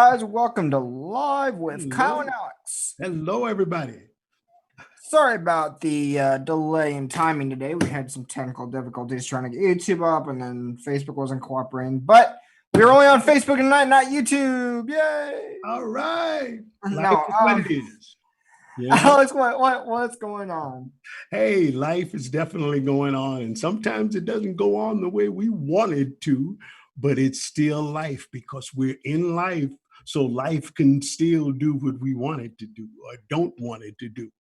guys? Welcome to Live with Kyle and Hello. Alex. Hello, everybody. Sorry about the delay in timing today. We had some technical difficulties trying to get YouTube up, and then Facebook wasn't cooperating. But we were only on Facebook tonight, not YouTube. Yay! All right. Life No, is what it is. Alex, what's going on? Hey, life is definitely going on. And sometimes it doesn't go on the way we want it to, but it's still life because we're in life. So life can still do what we want it to do or don't want it to do.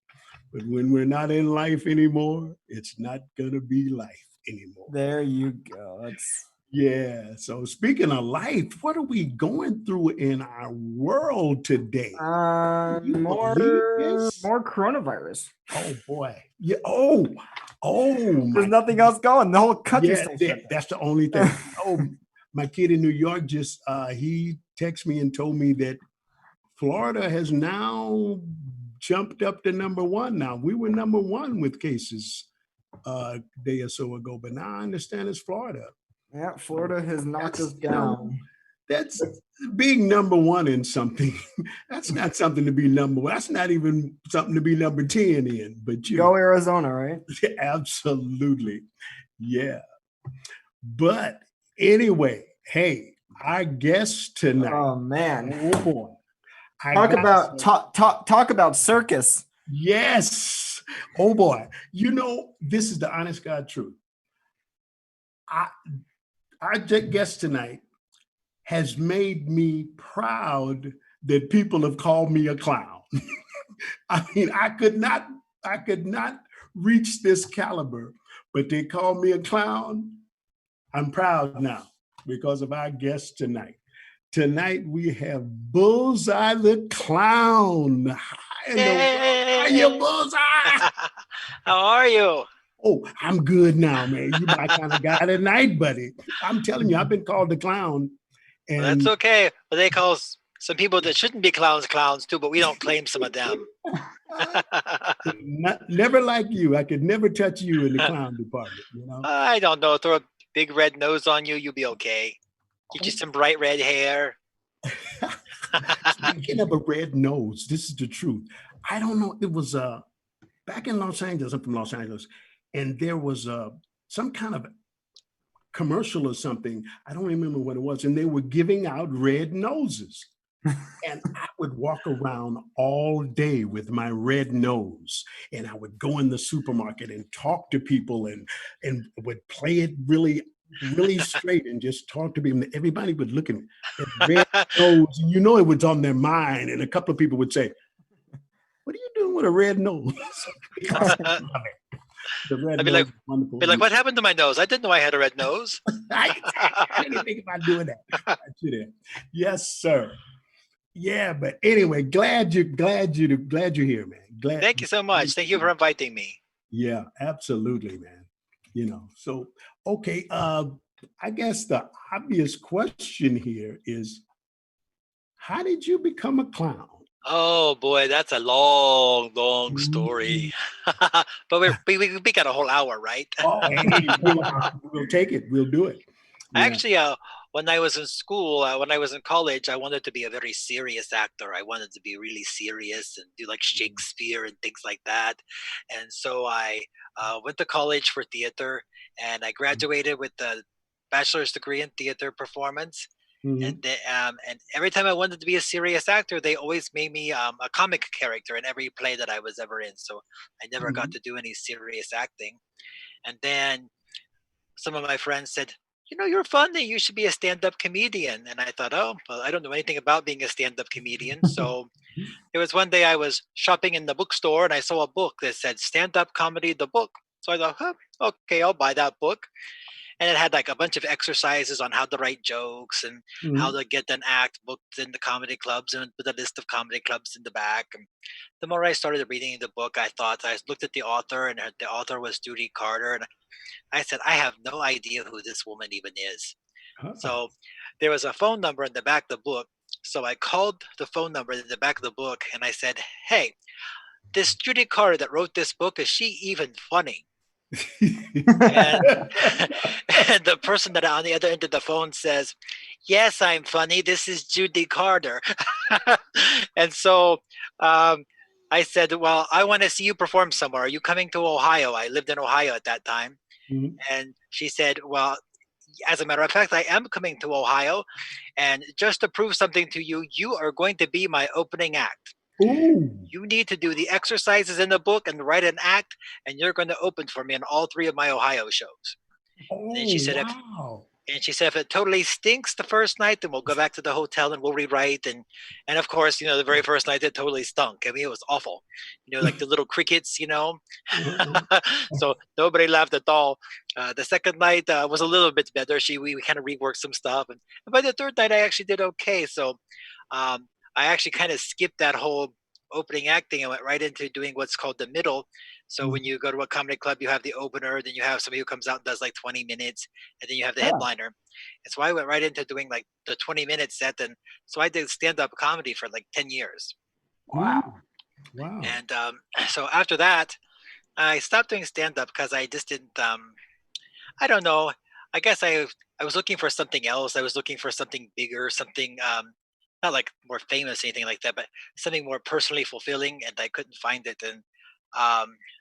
But when we're not in life anymore, it's not going to be life anymore. There you go. Yeah. So speaking of life, what are we going through in our world today? Can you believe this? More coronavirus. Oh boy. Yeah. Oh, There's my. nothing else going. The whole country's Yeah, still shut that's the only thing. Oh, my kid in New York just he texted me and told me that Florida has now jumped up to number one now. We were number one with cases a day or so ago, but now I understand it's Florida. Yeah, Florida has knocked us You know, down. that's being number one in something. That's not something to be number one. That's not even something to be number 10 in. But you Go Arizona, right? absolutely. Yeah. But anyway, hey, our guest tonight. Oh man. Oh boy. Talk about circus. Yes. Oh boy. You know, this is the honest God truth. Our guest tonight has made me proud that people have called me a clown. I mean, I could not reach this caliber, but they call me a clown. I'm proud now because of our guest tonight. Tonight we have Bullseye the Clown. Hi, Hey. how are you, Bullseye? How are you? Oh, I'm good now, man. You my kind of guy tonight, buddy. I'm telling you, I've been called the clown. And Well, that's okay. But they call some people that shouldn't be clowns too, but we don't claim some of them. Never like you. I could never touch you in the clown department, you know? I don't know. Throw a big red nose on you, you'll be okay. Get you some bright red hair. Speaking of a red nose, this is the truth. I don't know. It was back in Los Angeles. I'm from Los Angeles, and there was some kind of commercial or something. I don't remember what it was, and they were giving out red noses. And I would walk around all day with my red nose, and I would go in the supermarket and talk to people and would play it really straight and just talk to people. Everybody would look at me, red nose, and you know it was on their mind. And a couple of people would say, "What are you doing with a red nose?" The red I'd be nose like, is wonderful. what happened to my nose? I didn't know I had a red nose. I didn't think about doing that. Yes, sir. Yeah, but anyway, glad you're here, man. Thank you so much. Thank you for inviting me. Yeah, absolutely, man. You know, so okay. I guess the obvious question here is, how did you become a clown? Oh boy, that's a long story. But we got a whole hour, right? Oh, hey, we'll take it. We'll do it. Yeah. Actually, when I was in school, when I was in college, I wanted to be a very serious actor. I wanted to be really serious and do like Shakespeare and things like that. And so I went to college for theater, and I graduated with a bachelor's degree in theater performance. Mhm. And every time I wanted to be a serious actor, they always made me a comic character in every play that I was ever in. So I never got to do any serious acting. And then some of my friends said, "You know, you're funny. You should be a stand-up comedian." And I thought, oh, well, I don't know anything about being a stand-up comedian. So it was one day I was shopping in the bookstore and I saw a book that said "Stand-up Comedy, the book." So I thought, okay, I'll buy that book. And it had like a bunch of exercises on how to write jokes and how Mhm. to get an act booked in the comedy clubs, and with a list of comedy clubs in the back. And the more I started reading the book, I looked at the author, and the author was Judy Carter. And I said, I have no idea who this woman even is. Uh-uh. So there was a phone number in the back of the book. So I called the phone number in the back of the book and I said, "Hey, this Judy Carter that wrote this book, is she even funny?" And, and the person that on the other end of the phone says, "Yes, I'm funny. This is Judy Carter." And so I said, "Well, I want to see you perform somewhere. Are you coming to Ohio?" I lived in Ohio at that time. Mhm. And she said, "Well, as a matter of fact, I am coming to Ohio. And just to prove something to you, you are going to be my opening act. Ooh. You need to do the exercises in the book and write an act, and you're going to open for me in all 3 of my Ohio shows." And Oh, she said, wow. if it totally stinks the first night, then we'll go back to the hotel and we'll rewrite. And of course, the very first night it totally stunk. I mean, it was awful. Like the little crickets. So nobody laughed at all. The second night was a little bit better. We kind of reworked some stuff, and by the third night I actually did okay. So I actually kind of skipped that whole opening acting and went right into doing what's called the middle. So when you go to a comedy club, you have the opener, then you have somebody who comes out and does like 20 minutes, and then you have the Yeah. headliner. And so I went right into doing like the 20-minute set. And so I did stand-up comedy for like 10 years. Wow. Wow. And so after that, I stopped doing stand-up because I just didn't, I don't know. I guess I was looking for something else. I was looking for something bigger, something not like more famous, anything like that, but something more personally fulfilling, and I couldn't find it. And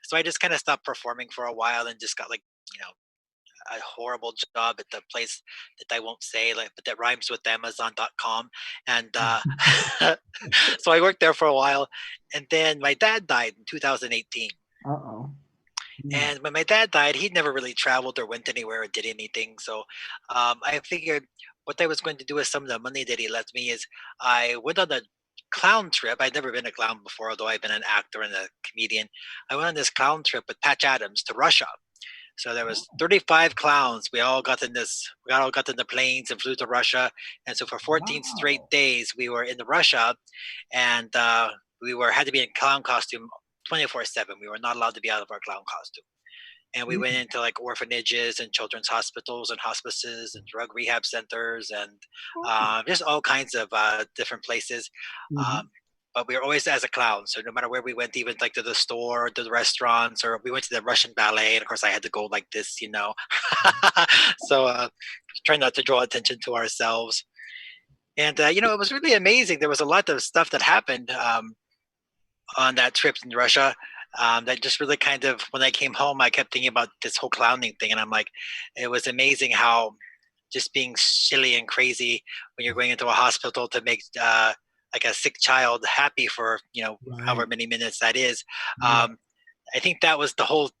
so I just kind of stopped performing for a while and just got like a horrible job at the place that I won't say, like, but that rhymes with Amazon.com. And so I worked there for a while, and then my dad died in 2018. Uh-oh. And when my dad died, he'd never really traveled or went anywhere or did anything. So I figured what I was going to do with some of the money that he left me is I went on a clown trip. I'd never been a clown before, although I've been an actor and a comedian. I went on this clown trip with Patch Adams to Russia. So there was 35 clowns. We all got in the planes and flew to Russia. And so for 14 straight Wow. days, we were in Russia, and had to be in clown costume 24/7. We were not allowed to be out of our clown costume. And we went into like orphanages and children's hospitals and hospices and drug rehab centers and just all kinds of different places. Um, but we were always as a clown. So no matter where we went, even like to the store or to the restaurants, or we went to the Russian ballet. And of course, I had to go like this. So try not to draw attention to ourselves. And, it was really amazing. There was a lot of stuff that happened on that trip in Russia. That just really kind of, when I came home, I kept thinking about this whole clowning thing. And I'm like, it was amazing how just being silly and crazy when you're going into a hospital to make like a sick child happy for, however Right. many minutes that is. Yeah. I think that was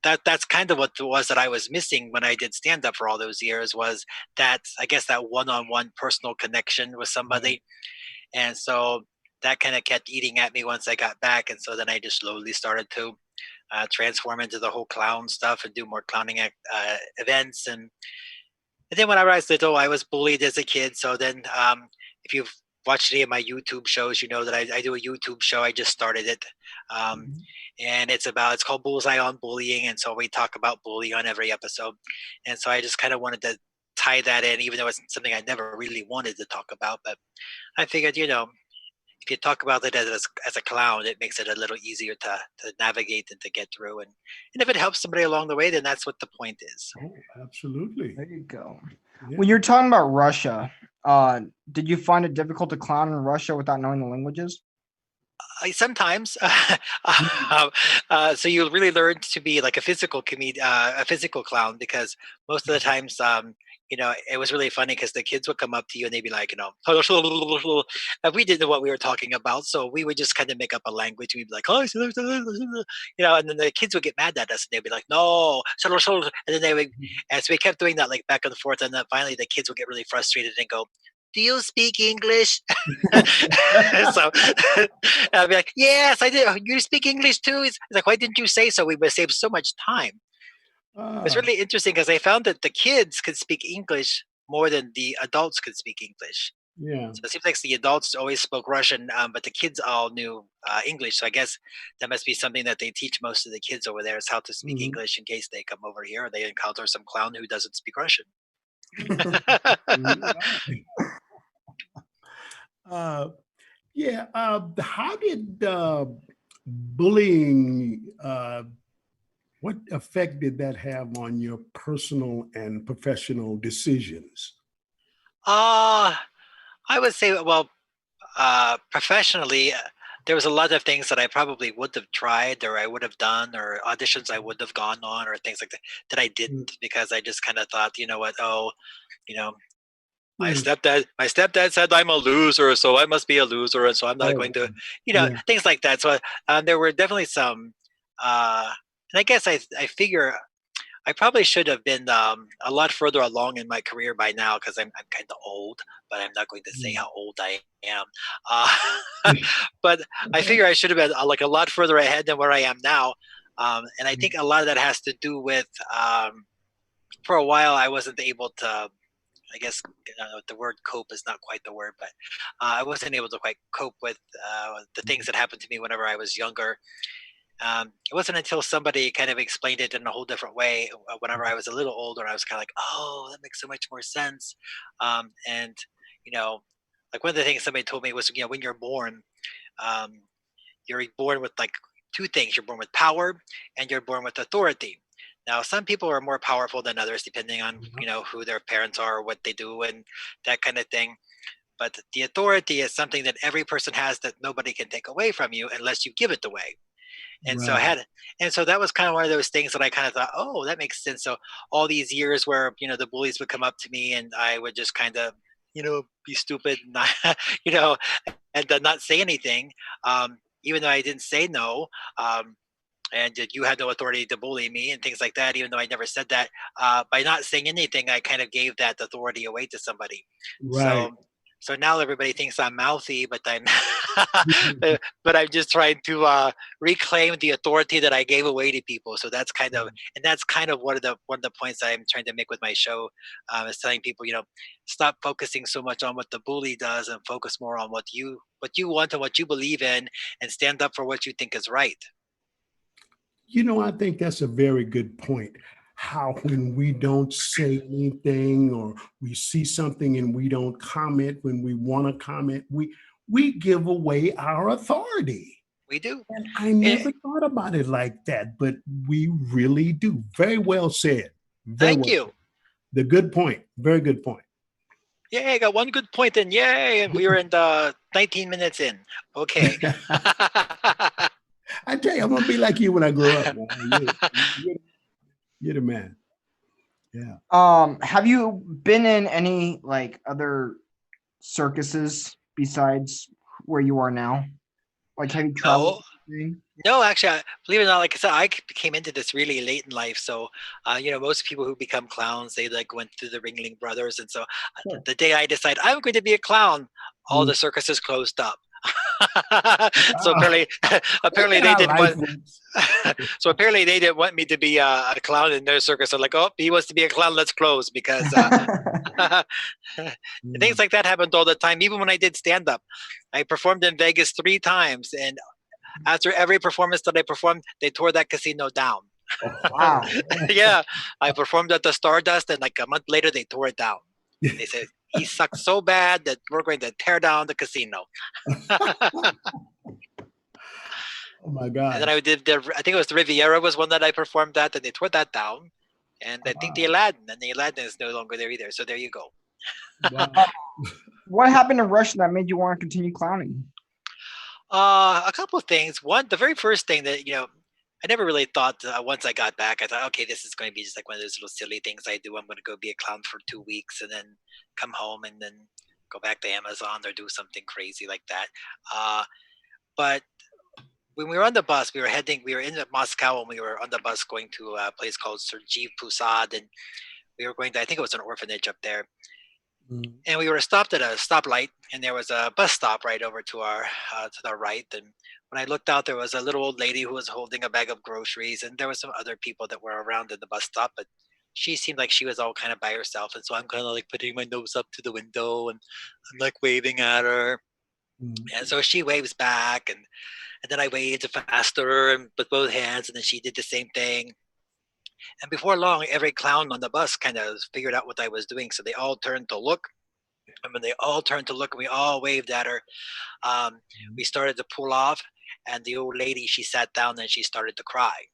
that's kind of what it was that I was missing when I did stand up for all those years, was that, I guess, that one-on-one personal connection with somebody. And so that kind of kept eating at me once I got back. And so then I just slowly started to transform into the whole clown stuff and do more clowning events. And then when I was little, I was bullied as a kid. So then if you've watched any of my YouTube shows, you know that I do a YouTube show. I just started it. And it's called Bullseye on Bullying. And so we talk about bullying on every episode. And so I just kind of wanted to tie that in, even though it's something I never really wanted to talk about. But I figured, if you talk about it as a clown, it makes it a little easier to navigate and to get through. And if it helps somebody along the way, then that's what the point is. Oh, absolutely. There you go. Yeah. When you're talking about Russia, did you find it difficult to clown in Russia without knowing the languages? Sometimes, so you really learn to be like a physical a physical clown, because most of the times, it was really funny because the kids would come up to you and they'd be like, and we didn't know what we were talking about, so we would just kind of make up a language. We'd be like, oh, and then the kids would get mad at us and they'd be like, no, and then they would, and so we kept doing that like back and forth, and then finally the kids would get really frustrated and go, do you speak English? So I'd be like, yes, I did. You speak English too? It's like, why didn't you say so? We would save so much time. It's really interesting because I found that the kids could speak English more than the adults could speak English. Yeah. So it seems like the adults always spoke Russian, but the kids all knew English. So I guess that must be something that they teach most of the kids over there, is how to speak English in case they come over here or they encounter some clown who doesn't speak Russian. How did bullying What effect did that have on your personal and professional decisions? Uh, I would say, well, professionally, there was a lot of things that I probably would have tried or I would have done or auditions I would have gone on or things like that that I Mm, didn't because I just kind of thought, you know what, oh, you know, mm. my stepdad said I'm a loser, so I must be a loser, and so I'm not Oh, going to, yeah. things like that. So there were definitely some, and I guess I figure I probably should have been a lot further along in my career by now because I'm kind of old, but I'm not going to say Mm. how old I am. But I figure I should have been like a lot further ahead than where I am now. And I think a lot of that has to do with for a while I wasn't able to. I guess the word cope is not quite the word, but I wasn't able to quite cope with the things that happened to me whenever I was younger. It wasn't until somebody kind of explained it in a whole different way whenever I was a little older. I was kind of like, oh, that makes so much more sense. And, you know, like one of the things somebody told me was, when um, you're born with like two things. You're born with power and you're born with authority. Now, some people are more powerful than others, depending on, who their parents are, what they do, and that kind of thing. But the authority is something that every person has that nobody can take away from you unless you give it away. And so I Right. had, and so that was kind of one of those things that I kind of thought, oh, that makes sense. So all these years where the bullies would come up to me and I would just kind of, be stupid, and not, you know, and not say anything, even though I didn't say no, and that you had no authority to bully me and things like that. Even though I never said that, by not saying anything, I kind of gave that authority away to somebody. Right. So so now everybody thinks I'm mouthy, but I'm but I'm just trying to reclaim the authority that I gave away to people. So that's kind of one of the points I'm trying to make with my show, is telling people, stop focusing so much on what the bully does and focus more on what you want and what you believe in, and stand up for what you think is right. I think that's a very good point. How when we don't say anything or we see something and we don't comment when we want to comment, we give away our authority. We do. And I Eh, never thought about it like that, but we really do. Very well said. Very Thank well said. you. The good point. Very good point. Yay, I got one good point in. Yay. And we were in the 19 minutes in. Okay. I tell you, I'm gonna be like you when I grow up, man. You're the man. Yeah. Have you been in any like other circuses besides where you are now? Like, have you traveled? No. No, actually, believe it or not, like I said, came into this really late in life. So, most people who become clowns, they like went through the Ringling Brothers, and so Sure. the day I decide I'm going to be a clown, all Mm. the circuses closed up. So Wow. apparently, apparently Look at they how didn't life want. works. So apparently they didn't want me to be a clown in their circus. I'm like, oh, he wants to be a clown. Let's close because Yeah. things like that happened all the time. Even when I did stand up, I performed in Vegas 3 times, and after every performance that I performed, they tore that casino down. Wow. Yeah, I performed at the Stardust, and like a month later, they tore it down. They said he sucked so bad that we're going to tear down the casino. Oh my And then I gosh. did I think it was the Riviera was one that I performed at, and they tore that down. And I think the Wow. Aladdin, and the Aladdin is no longer there either. So there you go. Wow. What happened in Russia that made you want to continue clowning? A couple of things. One, the very first thing that I never really thought. Once I got back, I thought, okay, this is going to be just like one of those little silly things I do. I'm going to go be a clown for 2 weeks, and then come home, and then go back to Amazon or do something crazy like that. But when we were on the bus, we were in Moscow, and we were on the bus going to a place called Sergei Pusad, and we were going to, I think it was an orphanage up there. Mm. And we were stopped at a stoplight, and there was a bus stop right over to the right. And when I looked out, there was a little old lady who was holding a bag of groceries, and there was some other people that were around in the bus stop, but she seemed like she was all kind of by herself. And so I'm kind of like putting my nose up to the window, and I'm like waving at her. Mm. And so she waves back, and then I waved faster and with both hands, and then she did the same thing. And before long, every clown on the bus kind of figured out what I was doing. So they all turned to look. And when they all turned to look and we all waved at her, we started to pull off. And the old lady, she sat down and she started to cry.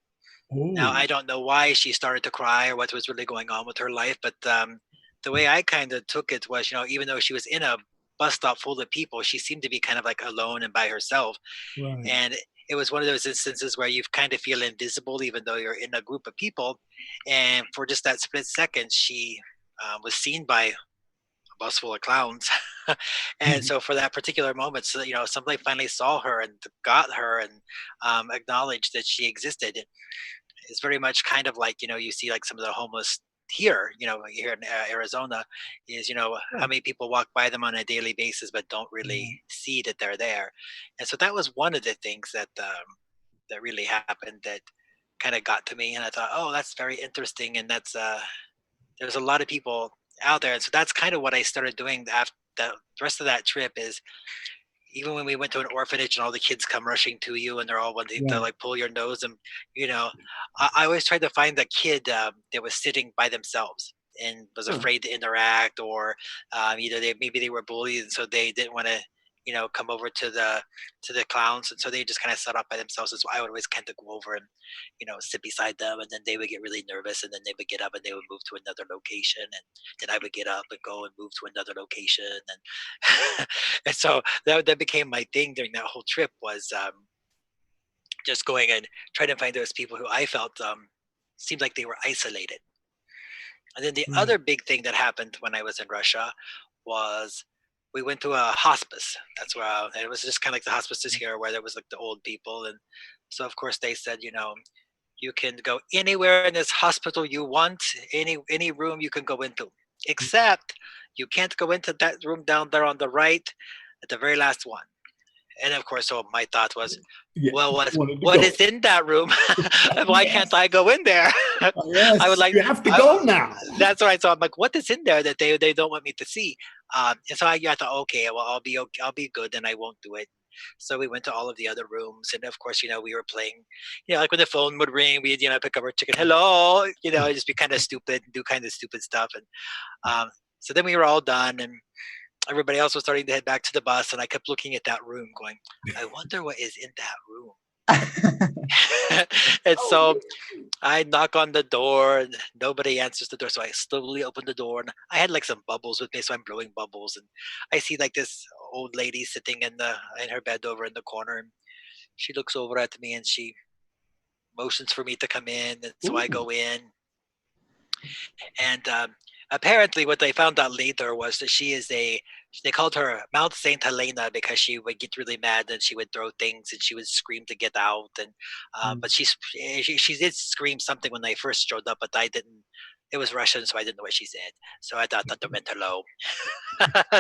Now, Oh, I don't know why she started to cry or what was really going on with her life, but the way I kind of took it was, even though she was in a bus stop full of people, she seemed to be kind of like alone and by herself. right. And it was one of those instances where you kind of feel invisible, even though you're in a group of people. And for just that split second, she was seen by a bus full of clowns. And Mhm. so for that particular moment, so somebody finally saw her and got her and acknowledged that she existed. It's very much kind of like you see like some of the homeless here, here in Arizona, is how Yeah. many people walk by them on a daily basis but don't really Right. see that they're there. And so that was one of the things that really happened that kind of got to me, and I thought, oh, that's very interesting, and that's there's a lot of people out there. And so that's kind of what I started doing after the rest of that trip. Is even when we went to an orphanage and all the kids come rushing to you and they're all wanting to Right. like pull your nose, and you know I always tried to find the kid that was sitting by themselves and was Huh. afraid to interact, or either maybe they were bullied and so they didn't want to come over to the clowns, and so they just kind of sat up by themselves. And so I would always kind of go over and sit beside them, and then they would get really nervous, and then they would get up and they would move to another location, and then I would get up and go and move to another location. And and so that became my thing during that whole trip, was just going and trying to find those people who I felt seemed like they were isolated. And then the Right. other big thing that happened when I was in Russia was we went to a hospice. That's where it was just kind of like the hospices here, where there was like the old people. And so of course they said, you can go anywhere in this hospital you want, any room you can go into, except you can't go into that room down there on the right at the very last one. And of course, so my thought was, Yeah. well, You wanted to what go. is in that room? Why can't Yes. I go in there? I would Yes. like. You have to I, go now. that's right. So I'm like, what is in there that they don't want me to see? And so I thought, okay, well, I'll be okay, I'll be good, and I won't do it. So we went to all of the other rooms, and of course, we were playing. Like when the phone would ring, we'd pick up our chicken, hello, just be kind of stupid, do kind of stupid stuff, and so then we were all done, and everybody else was starting to head back to the bus, and I kept looking at that room, going, I wonder what is in that room. And Oh, so I knock on the door and nobody answers the door. So I slowly open the door, and I had like some bubbles with me, so I'm blowing bubbles, and I see like this old lady sitting in her bed over in the corner, and she looks over at me and she motions for me to come in, and so I ooh. go in. And apparently, what they found out later was that they called her Mount Saint Helena because she would get really mad and she would throw things and she would scream to get out. And Mm. but she did scream something when I first showed up, but I didn't. It was Russian, so I didn't know what she said. So I thought that meant hello.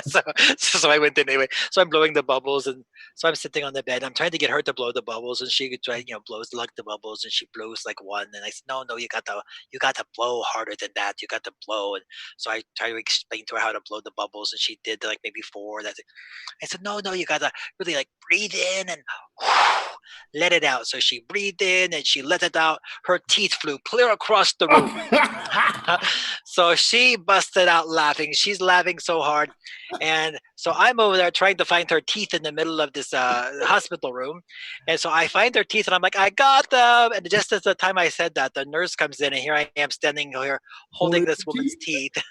so, so I went in anyway. So I'm blowing the bubbles, and so I'm sitting on the bed. I'm trying to get her to blow the bubbles, and she try, blows like the bubbles, and she blows like one. And I said, no, no, you got to blow harder than that. You got to blow. And so I tried to explain to her how to blow the bubbles, and she did like maybe four. I said, no, no, you gotta really like breathe in and let it out. So she breathed in and she let it out. Her teeth flew clear across the room. So she busted out laughing. She's laughing so hard. And so I'm over there trying to find her teeth in the middle of this hospital room. And so I find her teeth and I'm like, I got them. And just as the time I said that, the nurse comes in and here I am standing here holding Holding this the woman's teeth teeth.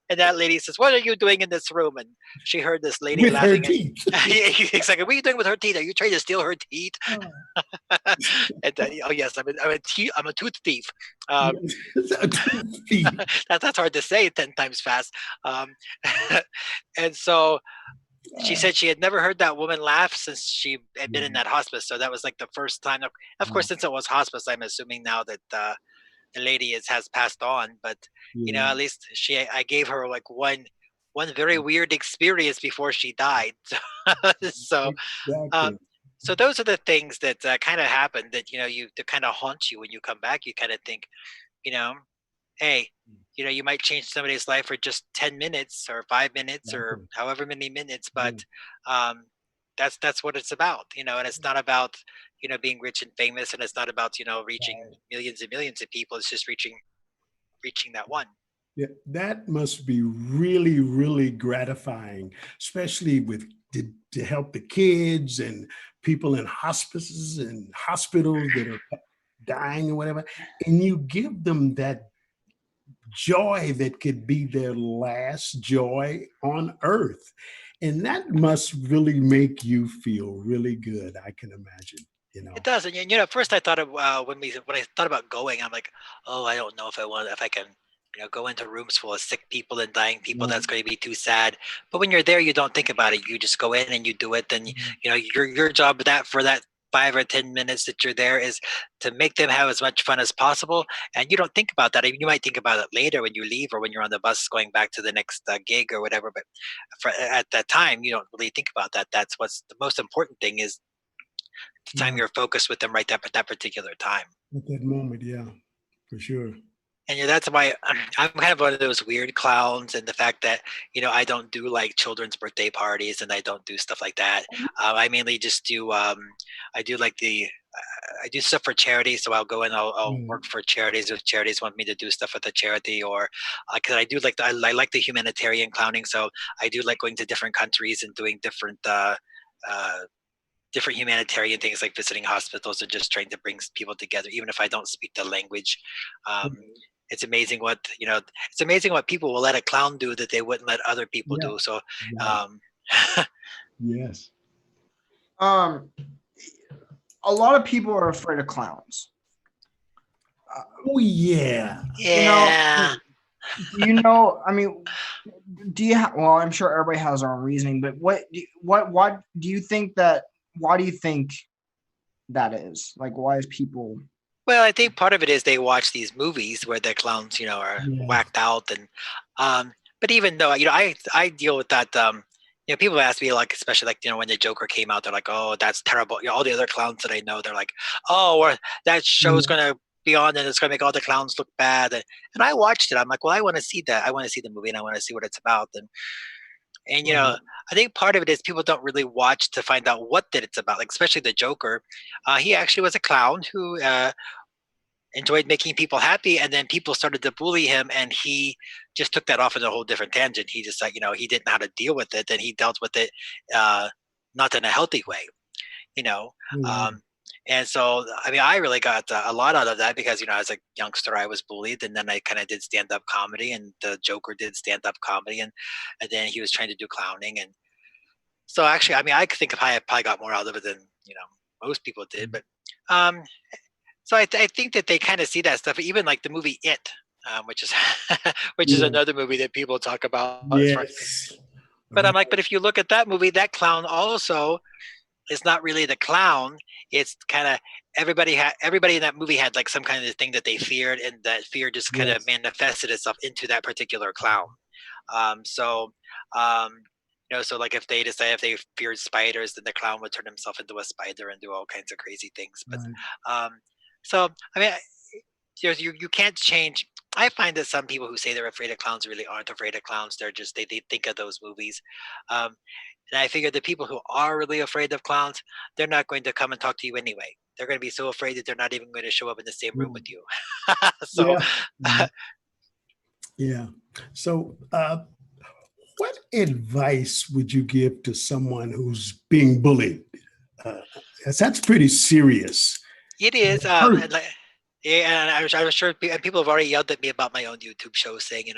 And that lady says, what are you doing in this room? And she heard this lady with her laughing. And teeth. exactly, what are you doing with her teeth? Are you trying to steal her teeth? Oh, And oh yes, I'm a tooth thief. Um, yes. A tooth thief. that's hard to say 10 times fast. Um, and so she Uh, said she had never heard that woman laugh since she had been in yeah. that hospice. So that was like the first time. Of course, since it was hospice, I'm assuming now that the lady has passed on. But Yeah. at least I gave her like one very weird experience before she died. So um, Exactly. so those are the things that kind of happen that you to kind of haunt you when you come back. You kind of think, you know, hey, you might change somebody's life for just 10 minutes or 5 minutes or Exactly. however many minutes, but Yeah. um, that's what it's about, and it's not about being rich and famous, and it's not about reaching Right. millions and millions of people. It's just reaching that one. Yeah, that must be really, really gratifying, especially with to help the kids and people in hospices and hospitals that are dying or whatever, and you give them that joy that could be their last joy on earth. And that must really make you feel really good, I can imagine, you know. It does, and at first I thought of when I thought about going, I'm like, oh, I don't know if I can, go into rooms full of sick people and dying people. That's going to be too sad. But when you're there, you don't think about it. You just go in and you do it. Then your job for that 5 or 10 minutes that you're there is to make them have as much fun as possible. And you don't think about that. I mean, you might think about it later when you leave or when you're on the bus going back to the next gig or whatever. But at that time, you don't really think about that. That's what's the most important thing is the time you're focused with them right at that particular time. At that moment, yeah, for sure. And that's why I'm kind of one of those weird clowns, and the fact that I don't do like children's birthday parties and I don't do stuff like that. I mainly just do I do like I do stuff for charity. So I'll go and I'll work for charities if charities want me to do stuff with the charity, or because I do like I like the humanitarian clowning. So I do like going to different countries and doing different different humanitarian things like visiting hospitals and just trying to bring people together, even if I don't speak the language. It's amazing what people will let a clown do that they wouldn't let other people do. So, yes. A lot of people are afraid of clowns. Oh yeah. Yeah. I mean, do you well, I'm sure everybody has their own reasoning, but why do you think that is? Like, why is people? Well, I think part of it is they watch these movies where the clowns, are whacked out, and but even though I deal with that, people ask me, like, especially like when the Joker came out, they're like, oh, that's terrible. All the other clowns that I know, they're like, oh, or that show's gonna be on and it's gonna make all the clowns look bad. And I watched it. I'm like, well, I want to see that. I want to see the movie and I want to see what it's about. And I think part of it is people don't really watch to find out what that it's about. Like, especially the Joker, he actually was a clown who enjoyed making people happy, and then people started to bully him, and he just took that off in a whole different tangent. He just he didn't know how to deal with it, and he dealt with it not in a healthy way, and so I mean I really got a lot out of that because as a youngster I was bullied, and then I kind of did stand-up comedy, and the Joker did stand-up comedy, and then he was trying to do clowning. And so actually I mean I think I probably got more out of it than most people did. But so I think that they kind of see that stuff, even like the movie It, which is is another movie that people talk about. Yes. But I'm like, but if you look at that movie, that clown also is not really the clown. It's kind of everybody in that movie had like some kind of thing that they feared, and that fear just kind of manifested itself into that particular clown. So like if they feared spiders, then the clown would turn himself into a spider and do all kinds of crazy things. But so I mean, you can't change. I find that some people who say they're afraid of clowns really aren't afraid of clowns. They're just they think of those movies. And I figure the people who are really afraid of clowns, they're not going to come and talk to you anyway. They're going to be so afraid that they're not even going to show up in the same room with you. So, So, what advice would you give to someone who's being bullied? That's pretty serious. It is. And I'm sure people have already yelled at me about my own YouTube show, saying,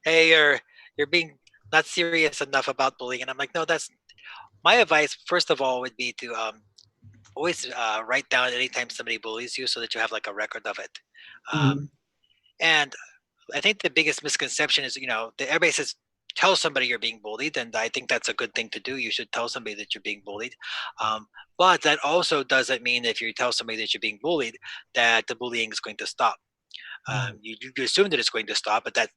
hey, you're being not serious enough about bullying. And I'm like, no, that's my advice. First of all, would be to always write down anytime somebody bullies you, so that you have like a record of it. And I think the biggest misconception is, that everybody says, tell somebody you're being bullied, and I think that's a good thing to do. You should tell somebody that you're being bullied. But that also doesn't mean if you tell somebody that you're being bullied, that the bullying is going to stop. You assume that it's going to stop, but that,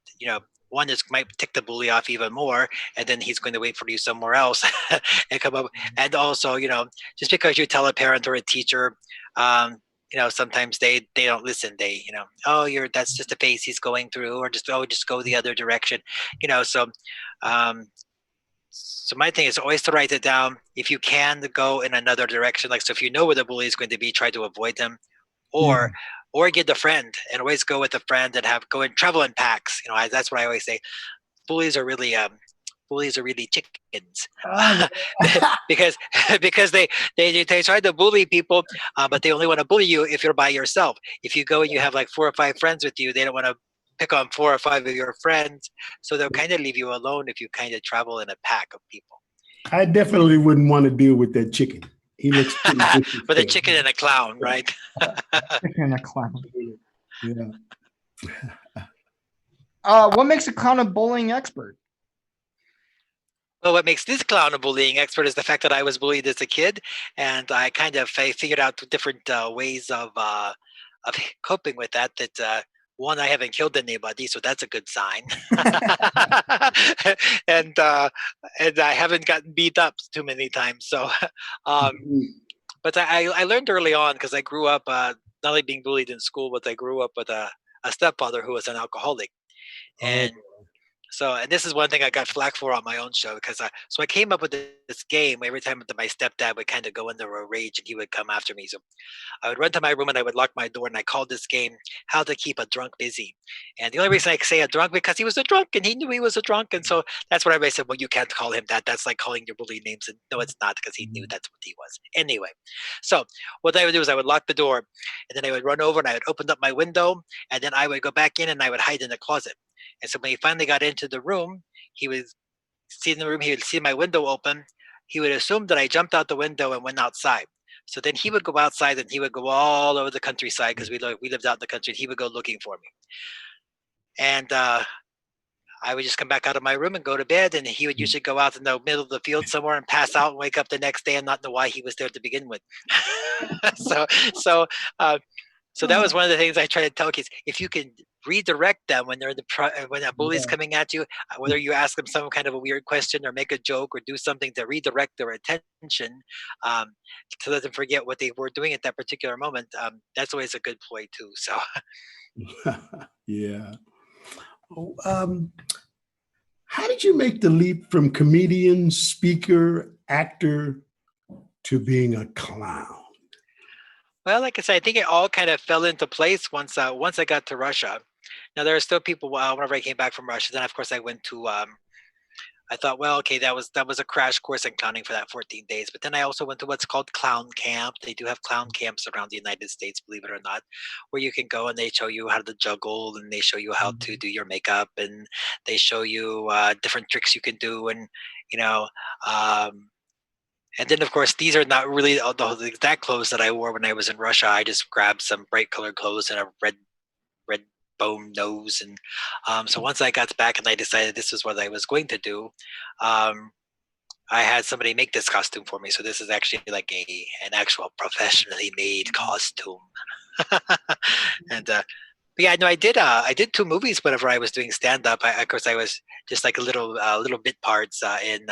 one is might tick the bully off even more, and then he's going to wait for you somewhere else and come up. And also, just because you tell a parent or a teacher, sometimes they don't listen. They, oh, that's just a phase he's going through, or just go the other direction, So my thing is always to write it down. If you can, go in another direction. Like, so if you know where the bully is going to be, try to avoid them, or get a friend, and always go with a friend, and go and travel in packs. That's what I always say. Bullies are really bullies are really chickens. Oh, because because they try to bully people, but they only want to bully you if you're by yourself. If you go and you have like 4 or 5 friends with you, they don't want to pick on 4 or 5 of your friends, so they'll kind of leave you alone if you kind of travel in a pack of people. I definitely wouldn't want to deal with that chicken. He looks pretty vicious With a there. chicken and a clown, right? chicken a clown. Yeah. What makes a clown a bullying expert? Well, what makes this clown a bullying expert is the fact that I was bullied as a kid, and I kind of figured out different ways of coping with that. One, I haven't killed anybody, so that's a good sign. and and I haven't gotten beat up too many times. So, but I learned early on, because I grew up not only being bullied in school, but I grew up with a stepfather who was an alcoholic, Oh, and so, and this is one thing I got flack for on my own show, because so I came up with this game. Every time that my stepdad would kind of go into a rage and he would come after me, so I would run to my room and I would lock my door, and I called this game "How to Keep a Drunk Busy." And the only reason I could say a drunk, because he was a drunk and he knew he was a drunk, and so that's what everybody said. Well, you can't call him that. That's like calling your bully names, and no, it's not, because he knew that's what he was. Anyway, so what I would do is I would lock the door, and then I would run over and I would open up my window, and then I would go back in and I would hide in the closet. And so when he finally got into the room, he would see in the room, he would see my window open. He would assume that I jumped out the window and went outside. So then he would go outside and he would go all over the countryside, because we lived out in the country, and he would go looking for me. And I would just come back out of my room and go to bed, and he would usually go out in the middle of the field somewhere and pass out and wake up the next day and not know why he was there to begin with. so so uh, so that was one of the things I try to tell kids. If you can redirect them when they're when a bully's coming at you, whether you ask them some kind of a weird question or make a joke or do something to redirect their attention, um, to let them forget what they were doing at that particular moment, that's always a good ploy too. So yeah. Oh, how did you make the leap from comedian, speaker, actor to being a clown? well, like I said, I think it all kind of fell into place once I got to Russia. Now there are still people. Whenever I came back from Russia, then of course I went to. I thought, well, okay, that was a crash course in clowning for that 14 days. But then I also went to what's called clown camp. They do have clown camps around the United States, believe it or not, where you can go and they show you how to juggle, and they show you how to do your makeup, and they show you different tricks you can do, and you know. And then, of course, these are not really the exact clothes that I wore when I was in Russia. I just grabbed some bright colored clothes and a red bone nose, and so once I got back and I decided this was what I was going to do, um, I had somebody make this costume for me. So this is actually like an actual professionally made costume. And but yeah, no, I did 2 movies whenever I was doing stand up. Of course, I was just like a little bit parts in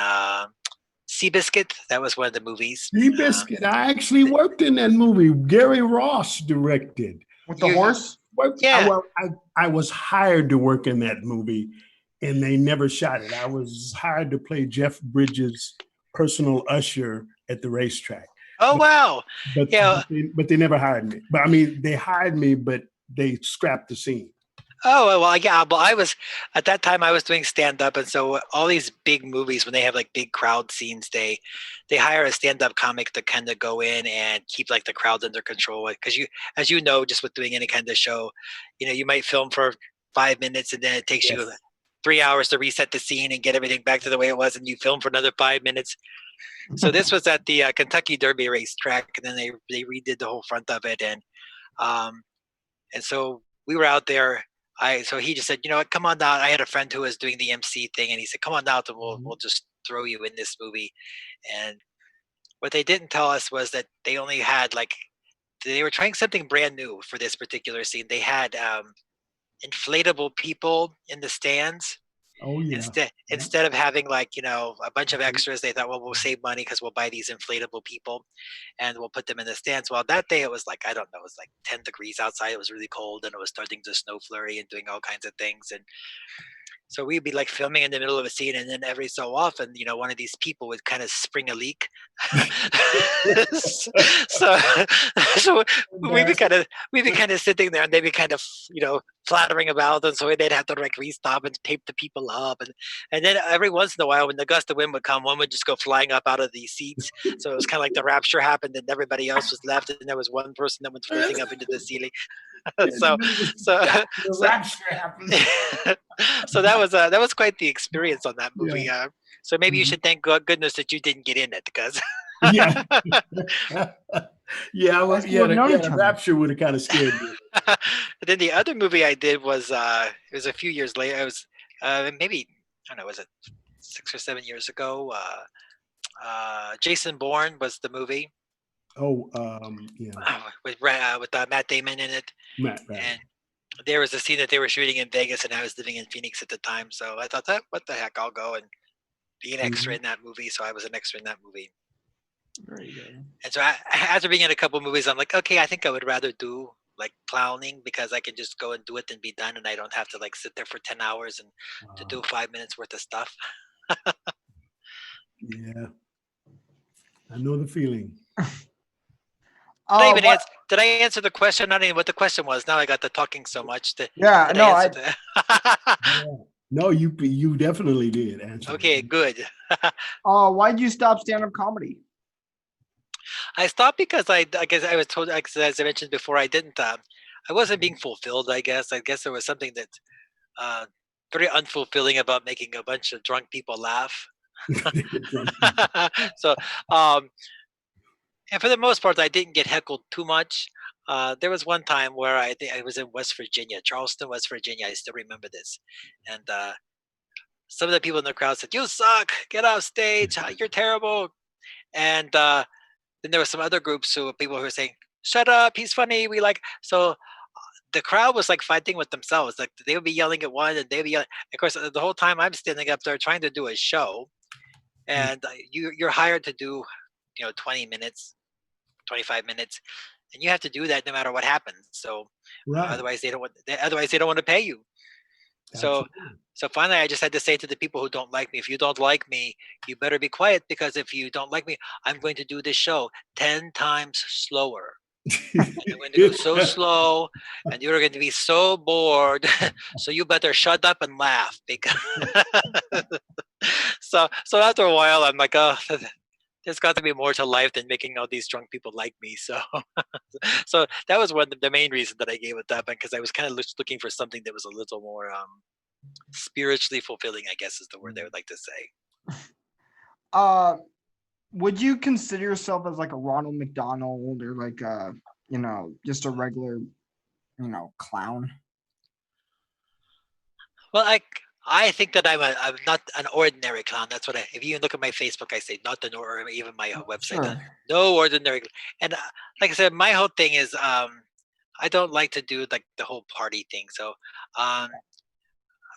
Seabiscuit. That was one of the movies. Seabiscuit. I actually worked in that movie. Gary Ross directed. With the You- horse? Yeah. I was hired to work in that movie, and they never shot it. I was hired to play Jeff Bridges' personal usher at the racetrack. Oh wow. But Yeah. but they never hired me. But I mean, they hired me, but they scrapped the scene. Oh well, yeah. Well, I was at that time I was doing stand up, and so all these big movies, when they have like big crowd scenes, they hire a stand up comic to kind of go in and keep like the crowd under control. Because as you know, just with doing any kind of show, you might film for 5 minutes, and then it takes you Yes. 3 hours to reset the scene and get everything back to the way it was, and you film for another 5 minutes. So this was at the Kentucky Derby racetrack, and then they redid the whole front of it, um, and so we were out there. So he just said, you know what, come on out. I had a friend who was doing the MC thing, and he said, come on out, and we'll just throw you in this movie. And what they didn't tell us was that they only had they were trying something brand new for this particular scene. They had inflatable people in the stands. Oh yeah. Instead of having a bunch of extras, they thought, well, we'll save money because we'll buy these inflatable people and we'll put them in the stands. Well, that day it was I don't know, it was like 10 degrees outside. It was really cold, and it was starting to snow flurry and doing all kinds of things. And So we'd be like filming in the middle of a scene, and then every so often, one of these people would kind of spring a leak. so, so we'd be kind of sitting there, and they'd be kind of, flattering about, and so they'd have to like restop and tape the people up, and then every once in a while, when the gust of wind would come, one would just go flying up out of these seats. So it was kind of like the rapture happened, and everybody else was left, and there was one person that went floating up into the ceiling. so The so rapture happens. so that was quite the experience on that movie. Yeah. So maybe you Mhm. should thank goodness that you didn't get in it, because Yeah. Yeah, well, Guys would have known each the other. rapture would have kind of scared me. then the other movie I did was it was a few years later. It was maybe, I don't know, was it 6 or 7 years ago? Jason Bourne was the movie Oh, yeah, with Matt Damon in it, Matt, right. and there was a scene that they were shooting in Vegas, and I was living in Phoenix at the time. So I thought, what the heck, I'll go and be an extra in that movie. So I was an extra in that movie. Very good. And so after being in a couple movies, I'm like, okay, I think I would rather do like clowning, because I can just go and do it and be done, and I don't have to like sit there for 10 hours and to do 5 minutes worth of stuff. Yeah, I know the feeling. Did I answer the question? I don't even know what the question was. Now I got to talking so much. Yeah, no, No, you definitely did answer. Okay, good. why'd you stop stand-up comedy? I stopped because I guess I was told, as I mentioned before, I wasn't being fulfilled. I guess there was something that very unfulfilling about making a bunch of drunk people laugh. So, and for the most part, I didn't get heckled too much. There was one time where I think I was in West Virginia, Charleston, West Virginia. I still remember this, and some of the people in the crowd said, "You suck! Get off stage! You're terrible!" And then there were some other groups people who were saying, "Shut up! He's funny. We like." So the crowd was like fighting with themselves. Like they would be yelling at one, and they'd be yelling. Of course, the whole time I'm standing up there trying to do a show, and you're hired to do, 20 minutes, 25 minutes, and you have to do that no matter what happens. So Right. otherwise they don't want to pay you. So finally I just had to say to the people who don't like me, if you don't like me, you better be quiet, because if you don't like me, I'm going to do this show 10 times slower. I'm going to go so slow, and you're going to be so bored. So you better shut up and laugh, because so after a while I'm like, oh, there's got to be more to life than making all these drunk people like me. So so that was the main reason that I gave it up, because I was kind of looking for something that was a little more spiritually fulfilling, I guess is the word I would like to say. Would you consider yourself as like a Ronald McDonald, or like just a regular, clown? Well, I think that I'm not an ordinary clown. That's what if you look at my Facebook, I say not an or even my website, Sure. no ordinary. And like I said, my whole thing is I don't like to do like the whole party thing. So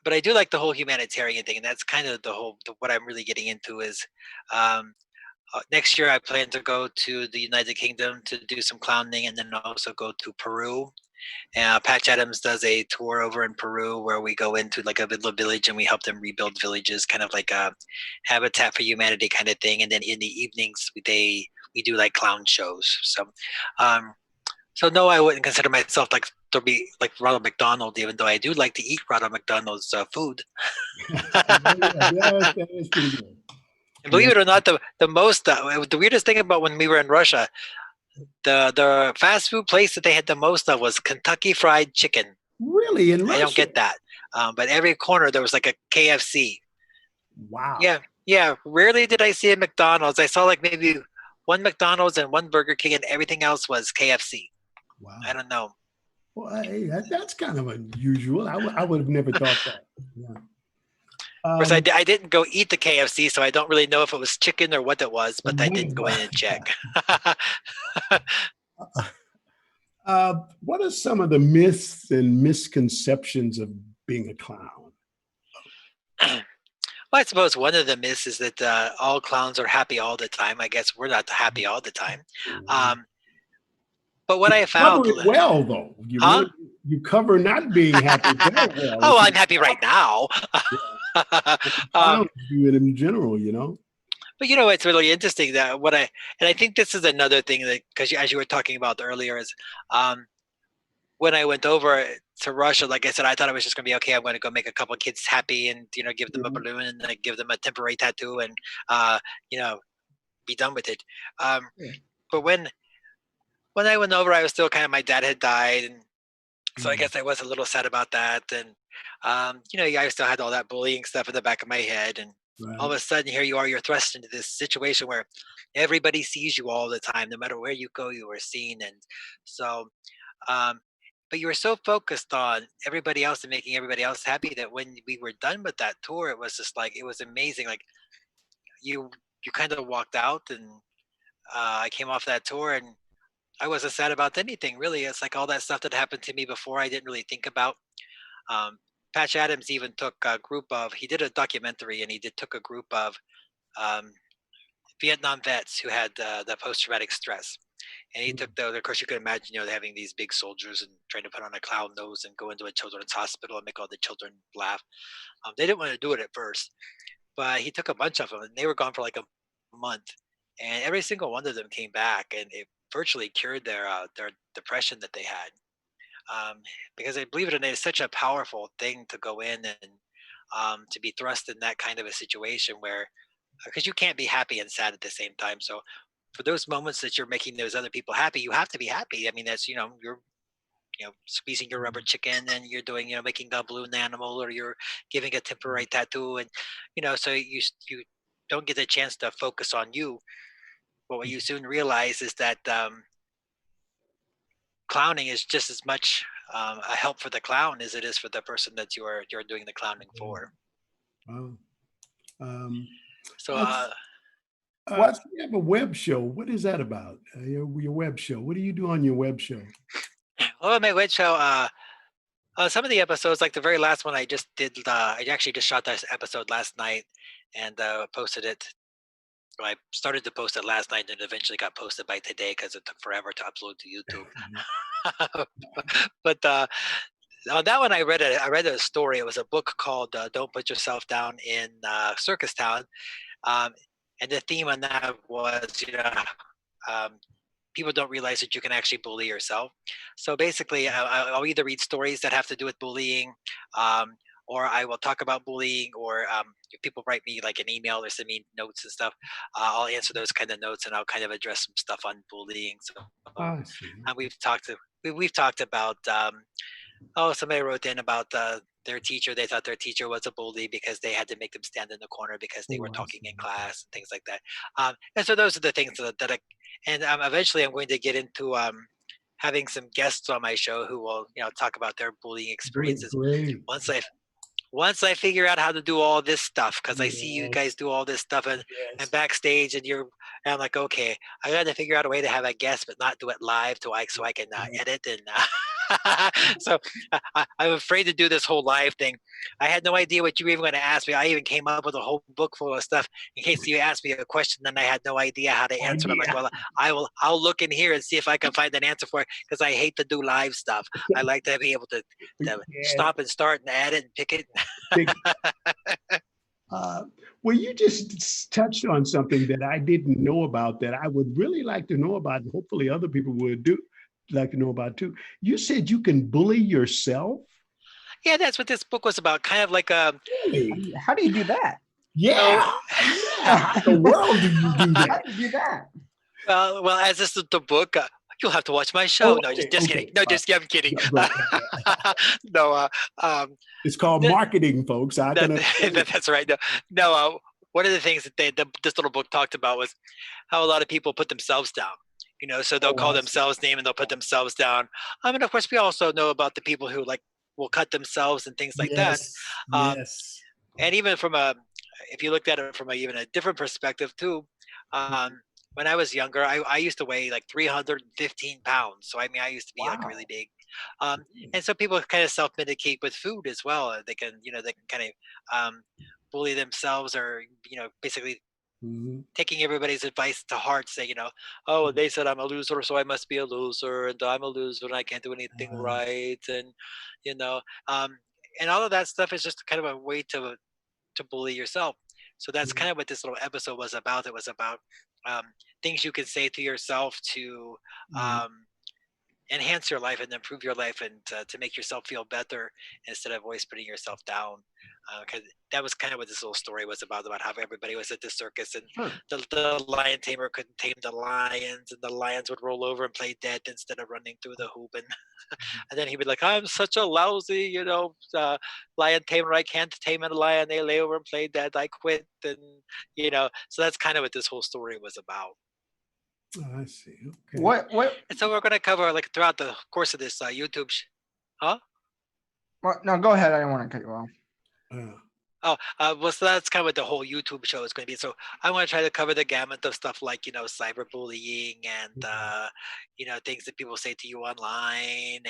but I do like the whole humanitarian thing, and that's kind of what I'm really getting into is next year I plan to go to the United Kingdom to do some clowning, and then also go to Peru. Patch Adams does a tour over in Peru where we go into like a little village and we help them rebuild villages, kind of like a Habitat for Humanity kind of thing. And then in the evenings we do like clown shows. So no, I wouldn't consider myself like to be like Ronald McDonald, even though I do like to eat Ronald McDonald's food. That is pretty good. And believe it or not, the weirdest thing about when we were in Russia, the fast food place that they had the most of was Kentucky Fried Chicken. Really? In Russia? I don't get that. But every corner there was like a KFC. Wow. Yeah. Rarely did I see a McDonald's. I saw like maybe one McDonald's and one Burger King, and everything else was KFC. Wow. I don't know. Well, hey, that's kind of unusual. I would have never thought that. Yeah. Of course, I didn't go eat the KFC, so I don't really know if it was chicken or what it was, but I didn't go in and check. What are some of the myths and misconceptions of being a clown? Well, I suppose one of the myths is that all clowns are happy all the time. I guess we're not happy all the time. But what I Cover found, it well, though. huh? You cover not being happy very well. Oh, I'm happy right now. um, Clowns do it in general, but you know, it's really interesting that and I think this is another thing that, because as you were talking about earlier, is um, when I went over to Russia, like I said, I thought it was just going to be okay. I'm going to go make a couple of kids happy and give them a Mhm. balloon and then give them a temporary tattoo and you know be done with it. Um, Yeah. but when I went over, I was still kind of, my dad had died, and so I guess I was a little sad about that. And I still had all that bullying stuff in the back of my head, and all of Right. a sudden, here you are, you're thrust into this situation where everybody sees you all the time, no matter where you go, you are seen. And so um, but you were so focused on everybody else and making everybody else happy that when we were done with that tour, it was just like, it was amazing. Like you kind of walked out, and I came off that tour, and I wasn't sad about anything really. It's like all that stuff that happened to me before I didn't really think about. um, Patch Adams even took a group of, he did a documentary, and took a group of um, Vietnam vets who had the post-traumatic stress. And he took those. Of course, you could imagine, having these big soldiers and trying to put on a clown nose and go into a children's hospital and make all the children laugh. They didn't want to do it at first, but he took a bunch of them, and they were gone for like a month. And every single one of them came back, and it virtually cured their depression that they had. Um, because I believe it or not, it's such a powerful thing to go in and to be thrust in that kind of a situation where, because you can't be happy and sad at the same time. So for those moments that you're making those other people happy, you have to be happy. I mean, that's, you're squeezing your rubber chicken, and you're doing, making a balloon animal, or you're giving a temporary tattoo, and so you don't get a chance to focus on you. But what you soon realize is that clowning is just as much a help for the clown as it is for the person that you're doing the clowning for. Wow. Um, So uh, What? you have a web show. What is that about? Your web show. What do you do on your web show? well, my web show, some of the episodes, like the very last one I just did, I actually just shot that episode last night and posted it. Well, I started to post it last night, and it eventually got posted by today because it took forever to upload to YouTube. But on that one, I read a story. It was a book called "Don't Put Yourself Down in Circus Town," um, and the theme on that was, um, people don't realize that you can actually bully yourself. So basically, I'll either read stories that have to do with bullying, um, or I will talk about bullying, or if people write me like an email or send me notes and stuff, I'll answer those kind of notes, and I'll kind of address some stuff on bullying. So I see. we've talked about. Oh, somebody wrote in about their teacher. They thought their teacher was a bully because they had to make them stand in the corner because they were Oh, I talking see. in class and things like that. And so those are the things that and eventually I'm going to get into having some guests on my show who will, talk about their bullying experiences Great. once I once I figure out how to do all this stuff, because I see you guys Yes. do all this stuff and Yes. backstage, and I'm like, okay, I got to figure out a way to have a guest, but not do it live, so I can edit and. So I'm afraid to do this whole live thing. I had no idea what you were even going to ask me. I even came up with a whole book full of stuff in case you asked me a question, then I had no idea how to answer it. I'm like, well, I'll look in here and see if I can find an answer for it, because I hate to do live stuff. I like to be able to Yeah. stop and start and add it and pick it. Well, you just touched on something that I didn't know about that I would really like to know about, and hopefully other people would like to know about too. You said you can bully yourself? Yeah, that's what this book was about. Kind of like a Really? How do you do that? Yeah. Yeah. How in the world do you do How that? do you do that? well, as this is the book, you'll have to watch my show. Oh, No, okay, just okay. kidding. No, just I'm kidding. Right. No, um, It's called marketing, folks. I can understand. that's right. No. One of the things that this little book talked about was how a lot of people put themselves down. So they'll Oh, call I see. themselves name, and they'll put themselves down. And of course, we also know about the people who will cut themselves and things like that. Yes. Um, Yes. and even if you looked at it from even a different perspective too, um, when I was younger, I used to weigh like 315 pounds. So I mean, I used to be like Wow. really big. And so people kind of self-medicate with food as well. They can kind of bully themselves, or basically taking everybody's advice to heart, saying, you know, oh, they said I'm a loser, so I must be a loser, and I'm a loser, and I can't do anything right, and you know, um, and all of that stuff is just kind of a way to bully yourself. So that's kind of what this little episode was about. It was about um, things you can say to yourself to um, enhance your life and improve your life, and to make yourself feel better instead of always putting yourself down. Because that was kind of what this little story was about how everybody was at the circus, and the lion tamer couldn't tame the lions, and the lions would roll over and play dead instead of running through the hoop. And then he'd be like, I'm such a lousy, lion tamer. I can't tame a lion. They lay over and play dead. I quit. And, so that's kind of what this whole story was about. Oh, I see. Okay. What? And so we're going to cover throughout the course of this YouTube. Huh? Well, no, go ahead. I don't want to cut you off. So that's kind of what the whole YouTube show is going to be. So I want to try to cover the gamut of stuff like, cyberbullying and, things that people say to you online,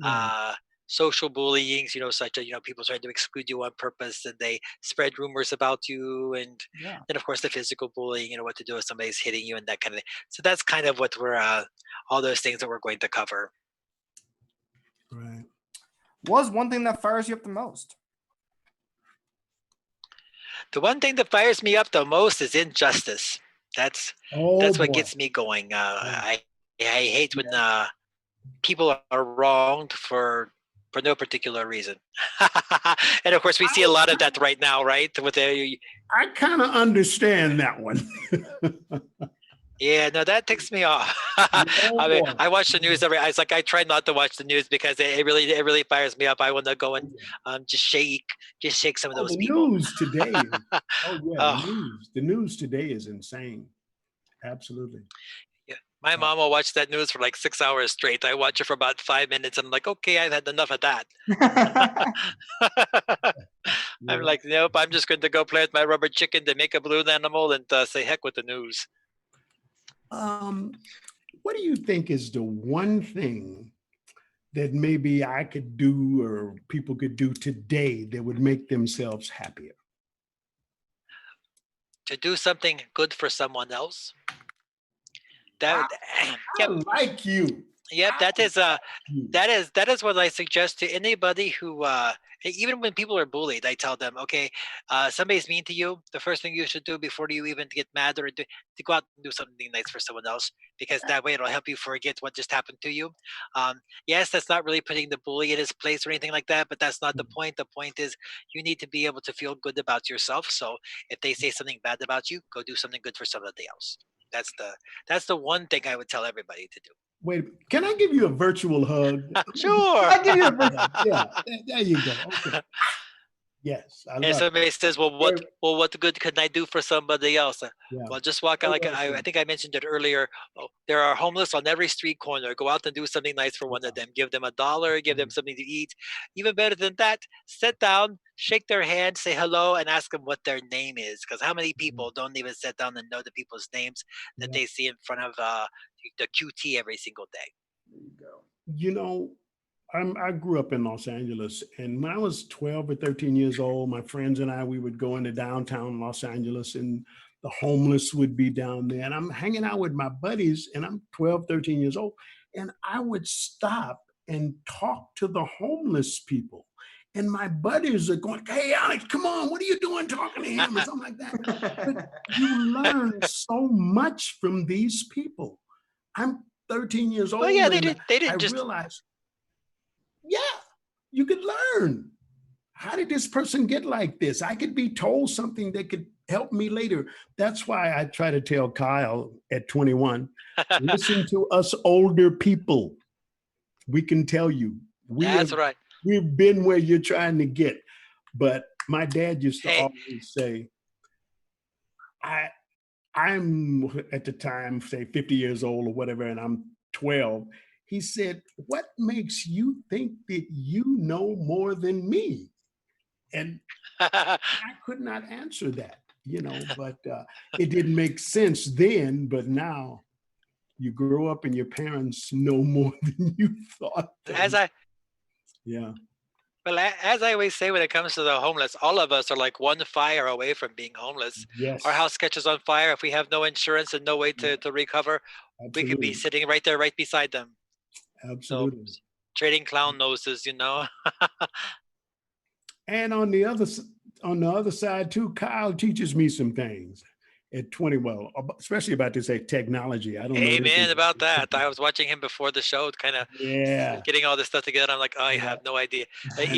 and social bullying, such as, people trying to exclude you on purpose, and they spread rumors about you. And then, of course, the physical bullying, what to do if somebody's hitting you and that kind of thing. So that's kind of what we're, all those things that we're going to cover. Right. What's one thing that fires you up the most? The one thing that fires me up the most is injustice. That's what gets me going. I hate when people are wronged for no particular reason. And of course, we see a lot of that right now, right? I kind of understand that one. Yeah, no, that ticks me off. I mean, I watch the news I try not to watch the news because it really fires me up. I want to go and just shake some of those people. The news today. The news today is insane. Absolutely. Yeah, my mom will watch that news for like 6 hours straight. I watch it for about 5 minutes. And I'm like, okay, I've had enough of that. I'm like, nope, I'm just going to go play with my rubber chicken to make a balloon animal and say heck with the news. What do you think is the one thing that maybe I could do or people could do today that would make themselves happier? To do something good for someone else. I like you. Yep, that is what I suggest to anybody who even when people are bullied, I tell them, okay, somebody's mean to you. The first thing you should do before you even get mad or to go out and do something nice for someone else, because that way it'll help you forget what just happened to you. Yes, that's not really putting the bully in his place or anything like that, but that's not the point. The point is you need to be able to feel good about yourself. So if they say something bad about you, go do something good for somebody else. That's the one thing I would tell everybody to do. Wait, can I give you a virtual hug? Sure. I'll give you a virtual hug. Yeah, there you go. Okay. Yes. And somebody says, well, what good can I do for somebody else? Well, just walk out I think I mentioned it earlier. Oh, there are homeless on every street corner. Go out and do something nice for one of them. Give them $1, give them something to eat. Even better than that, sit down, shake their hand, say hello, and ask them what their name is. Because how many people don't even sit down and know the people's names that they see in front of the QT every single day? There you go. I grew up in Los Angeles, and when I was 12 or 13 years old, my friends and I, we would go into downtown Los Angeles, and the homeless would be down there. And I'm hanging out with my buddies, and I'm 12, 13 years old, and I would stop and talk to the homeless people. And my buddies are going, hey, Alex, come on, what are you doing talking to him? Or something like that. But you learn so much from these people. I'm 13 years old. Well, yeah, they didn't just realize. Yeah, you could learn. How did this person get like this? I could be told something that could help me later. That's why I try to tell Kyle at 21, listen to us older people. We can tell you. That's right. We've been where you're trying to get. But my dad used to always say, I'm at the time, say 50 years old or whatever, and I'm 12. He said, what makes you think that you know more than me? And I could not answer that, but it didn't make sense then. But now you grow up and your parents know more than you thought. Yeah. Well, as I always say, when it comes to the homeless, all of us are like one fire away from being homeless. Our Yes, house catches on fire. If we have no insurance and no way yeah, to recover, we could be absolutely, sitting right there, right beside them. So absolutely. trading clown noses, And on the other side too, Kyle teaches me some things at 20. Well, especially about this technology. I don't know anything Amen about about that. I technology. was watching him before the show, kind of Yeah, getting all this stuff together. I'm like, I yeah, have no idea. and and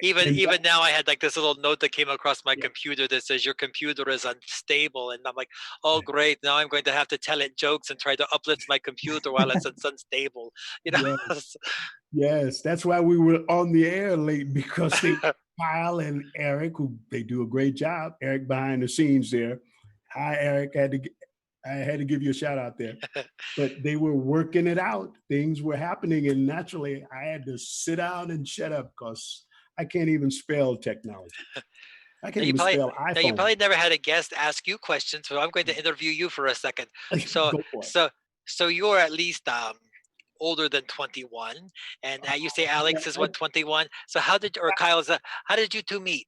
Even now, I had like this little note that came across my yeah, computer that says your computer is unstable, and I'm like, oh great, now I'm going to have to tell it jokes and try to uplift my computer while it's unstable. You know. yes, yes. That's why we were on the air late because Kyle and Eric, who they do a great job. Eric behind the scenes there. Hi, Eric. I had to give you a shout out there. But they were working it out. Things were happening, and naturally, I had to sit down and shut up because I can't even spell technology. I Now can't you even probably spell now you iPhone. probably never had a guest ask you questions, so I'm going to interview you for a second. So Go for it. so so you're at least older than 21, and you say Yeah, Alex is what, 21. So how did, or Kyle is that, how did you two meet?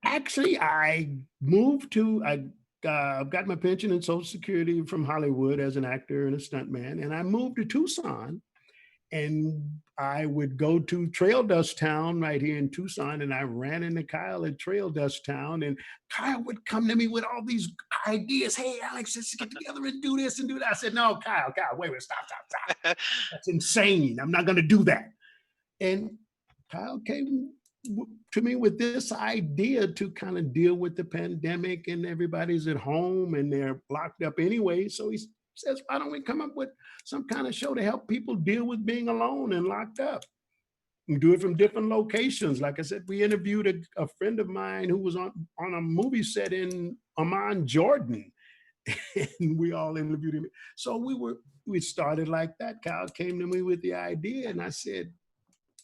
actually, I moved to. I got my pension and Social Security from Hollywood as an actor and a stuntman, and I moved to Tucson. And I would go to Trail Dust Town right here in Tucson, and I ran into Kyle at Trail Dust Town, and Kyle would come to me with all these ideas. Hey, Alex, let's get together and do this and do that. I said, no, Kyle, wait, stop, stop, stop. That's insane. I'm not going to do that. And Kyle came to me with this idea to kind of deal with the pandemic, and everybody's at home and they're locked up anyway. So he says, why don't we come up with some kind of show to help people deal with being alone and locked up? We do it from different locations. Like I said, we interviewed a friend of mine who was on a movie set in Amman, Jordan, and we all interviewed him. So we started like that. Kyle came to me with the idea, and I said,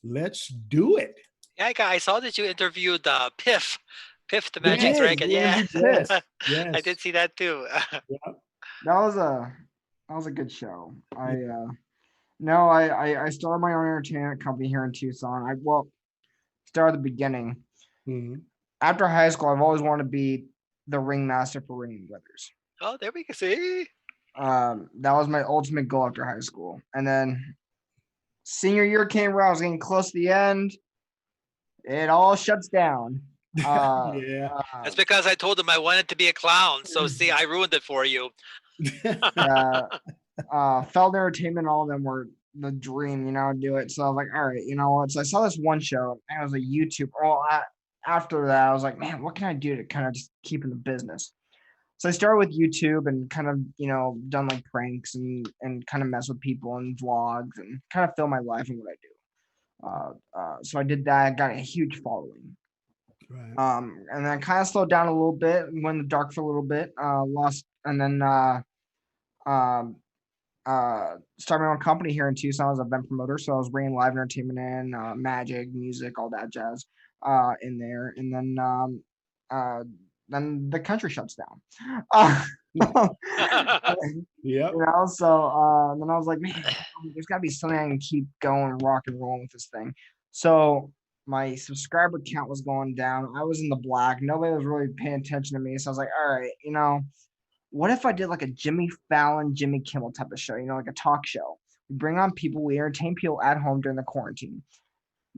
let's do it. Yeah, I saw that you interviewed Piff the We Magic Yes, did. Dragon. We Yeah, interviewed Piff. yes, I did yes. see that too. Yeah. That was a good show. I no, I started my own entertainment company here in Tucson. I well started at the beginning. Mhm. After high school, I've always wanted to be the ringmaster for Ringing Brothers. Oh, there we can see. That was my ultimate goal after high school. And then senior year came around, I was getting close to the end. It all shuts down. Uh, Yeah. uh, That's because I told him I wanted to be a clown. So see, I ruined it for you. uh, Feld Entertainment, all of them were the dream, do it. So I was like, all right, you know what? So I saw this one show, and it was a YouTube. Well, after that, I was like, man, what can I do to kind of just keep in the business? So I started with YouTube and kind of, done like pranks and kind of mess with people and vlogs and kind of film my life and what I do. So I did that. I got a huge following. Right. And then I kind of slowed down a little bit, went in the dark for a little bit, lost, and then um, started my own company here in Tucson as an event promoter. So I was bringing live entertainment in, magic, music, all that jazz, in there. And then the country shuts down. Yep. So then I was like, man, there's got to be something I can keep going, rock and rolling with this thing. So my subscriber count was going down. I was in the black. Nobody was really paying attention to me. So I was like, all right, what if I did like a Jimmy Fallon, Jimmy Kimmel type of show, like a talk show? We bring on people, we entertain people at home during the quarantine.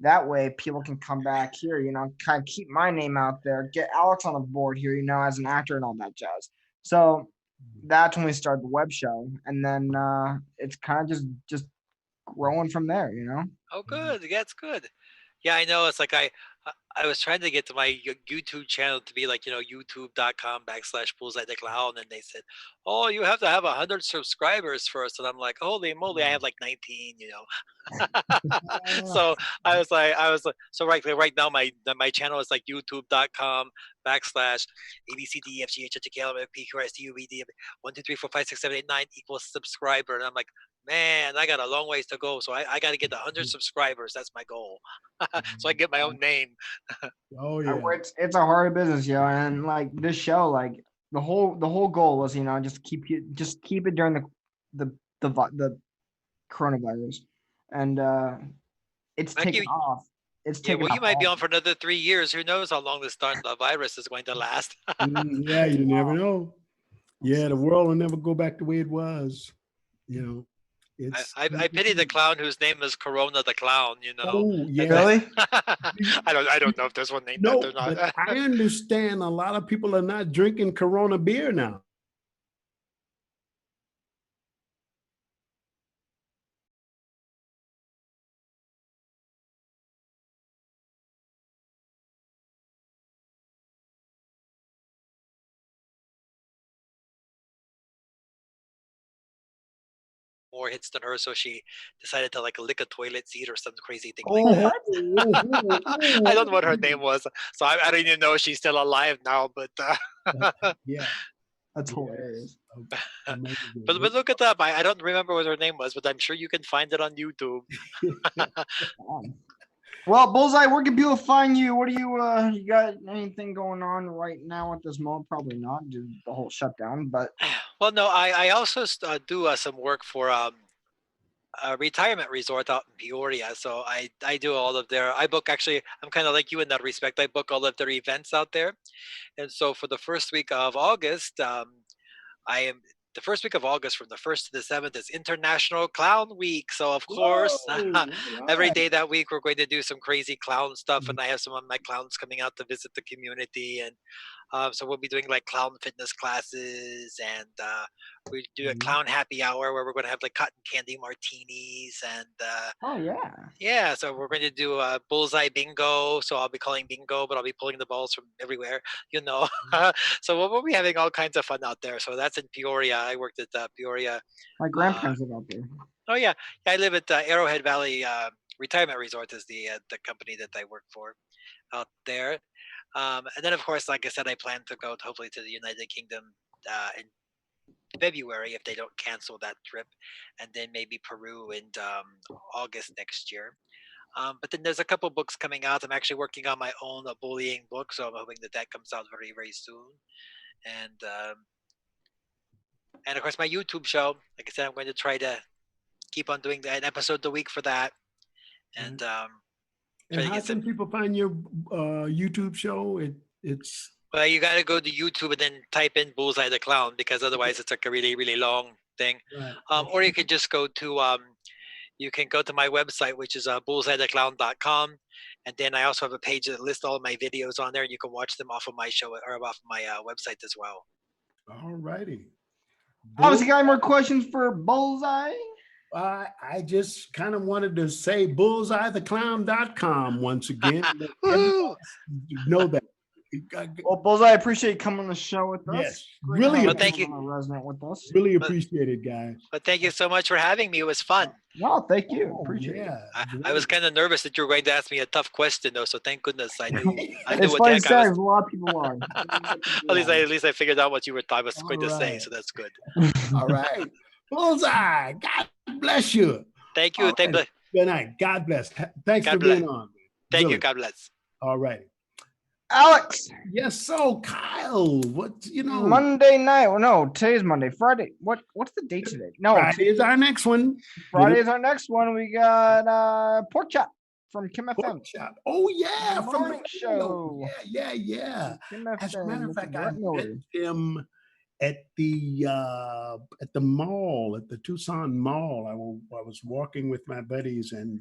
That way people can come back here, kind of keep my name out there, get Alex on the board here, as an actor and all that jazz. So that's when we started the web show. And then it's kind of just growing from there. Oh, good. That's good. Yeah, I know. It's like I was trying to get to my YouTube channel to be like, youtube.com/Bullseye the Clown. And they said, oh, you have to have 100 subscribers first. And I'm like, holy moly, I have like 19. So so right now my channel is like youtube.com/ABCDEFGHIJKLMNOP 1 2 3 4 5 6 7 8 9 equals subscriber. And I'm like, man, I got a long ways to go. So I got to get 100 subscribers. That's my goal. So I get my own name. Oh yeah. It's a hard business, and like this show, like the whole goal was, just keep it during the coronavirus, and it's Like taken off. it's Yeah, taken. well, you up might be all- on for another 3 years. Who knows how long the virus is going to last? Yeah, you never know. Yeah, the world will never go back the way it was. You know, it's. I pity the clown whose name is Corona the Clown. You know. Oh yeah. Really? I don't know if there's one named No, that or not. but I understand a lot of people are not drinking Corona beer now. More hits than her, so she decided to like lick a toilet seat or some crazy thing Oh, like that. what? I don't know what her name was, so I don't even know if she's still alive now. But Yeah, That's yes. hilarious. Amazing. but look it up. I don't remember what her name was, but I'm sure you can find it on YouTube. Well, Bullseye, where can people find you? What do you got anything going on right now at this moment? Probably not due to the whole shutdown, but Well, no, I also do some work for a retirement resort out in Peoria. So I do all of their. I book actually. I'm kind of like you in that respect. I book all of their events out there, and so for the first week of August, I am. The first week of August, from the 1st to the 7th, is International Clown Week. So, of course, Whoa, all every right. day that week, we're going to do some crazy clown stuff. And I have some of my clowns coming out to visit the community. And so we'll be doing like clown fitness classes, and we do a Mhm. clown happy hour where we're going to have like cotton candy martinis, and oh yeah. yeah, so we're going to do a bullseye bingo. So I'll be calling bingo, but I'll be pulling the balls from everywhere, you know. So we'll be having all kinds of fun out there. So that's in Peoria. I worked at Peoria. My grandparents live out there. Oh yeah, I live at Arrowhead Valley Retirement Resort is the company that I work for out there. And then, of course, like I said, I plan to go hopefully to the United Kingdom in February if they don't cancel that trip, and then maybe Peru in August next year. But then there's a couple books coming out. I'm actually working on my own bullying book, so I'm hoping that that comes out very, very soon. And of course, my YouTube show. Like I said, I'm going to try to keep on doing an episode a week for that, and try And to how get some. can people find your YouTube show? It's Well, you got to go to YouTube and then type in Bullseye the Clown, because otherwise it's like a really, really long thing. right. Or you could just go to you can go to my website, which is bullseyetheclown.com, and then I also have a page that lists all of my videos on there, and you can watch them off of my show or off of my website as well. All righty. Obviously, got any more questions for Bullseye? I just kind of wanted to say bullseyetheclown.com once again. Woo! Know that. Well, Bullseye, I appreciate you coming on the show with us. Yes, Great really having Well, thank you. on a resident with us. Really appreciate it, guys. But thank you so much for having me. It was fun. No, thank you. Oh, Appreciate it. yeah. I was kind of nervous that you were going to ask me a tough question, though. So thank goodness I knew It's what the funny heck to I say, was. a lot of people are. At least I figured out what you were I was going to say. Alright. So that's good. All right. Bullseye. God bless you. Thank you. All Thank, right. Good night. God bless. Thanks God for bless. being on. thank Really. you. God bless. All right. Alex, Yes, so Kyle, Monday night. Well, no, today's Monday. Friday. What's the date today? No, Friday is our next one. Friday is our next one. We got Pork Chop from Kim FM. Pork chop. Oh yeah, The from morning the show. Yeah. Kim As a FM, matter of Mr. fact, I Brett met Miller. him at the mall, at the Tucson Mall. I was walking with my buddies, and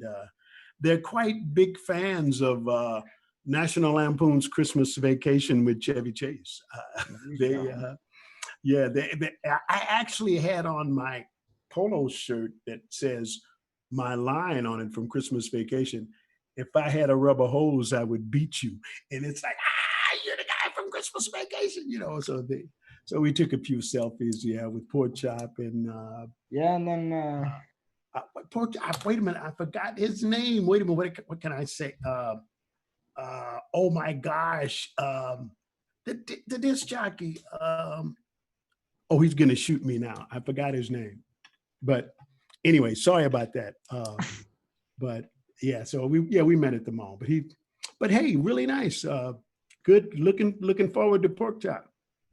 they're quite big fans of National Lampoon's Christmas Vacation with Chevy Chase. I actually had on my polo shirt that says my line on it from Christmas Vacation. If I had a rubber hose, I would beat you. And it's like, you're the guy from Christmas Vacation, so we took a few selfies, with Pork Chop and Yeah, and then wait a minute, I forgot his name. Wait a minute, what can I say? Oh my gosh, the disc jockey. Oh, he's gonna shoot me now. I forgot his name. But anyway, sorry about that. But yeah, so we met at the mall. But hey, really nice. Good looking forward to Pork Chop.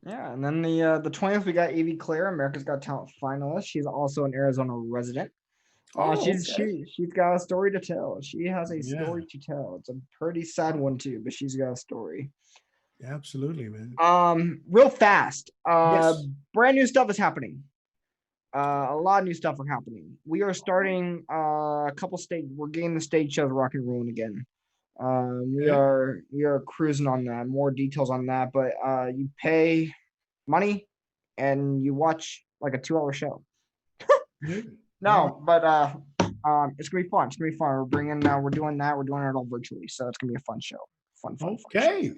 yeah, and then the 20th we got Evie Claire, America's Got Talent finalist. She's also an Arizona resident. She's okay. she's got a story to tell. She has a Yeah, story to tell. It's a pretty sad one too, but she's got a story. absolutely, man. Real fast. Yes. Brand new stuff is happening. A lot of new stuff are happening. We are starting a couple stage. We're getting the stage shows rock and rolling again. Okay. We are cruising on that. More details on that, but you pay money and you watch like a 2 hour show. Good. All right. No, but it's gonna be fun. It's gonna be fun. We're bringing we're doing that. We're doing it all virtually, so it's gonna be a fun show. Fun show. Okay.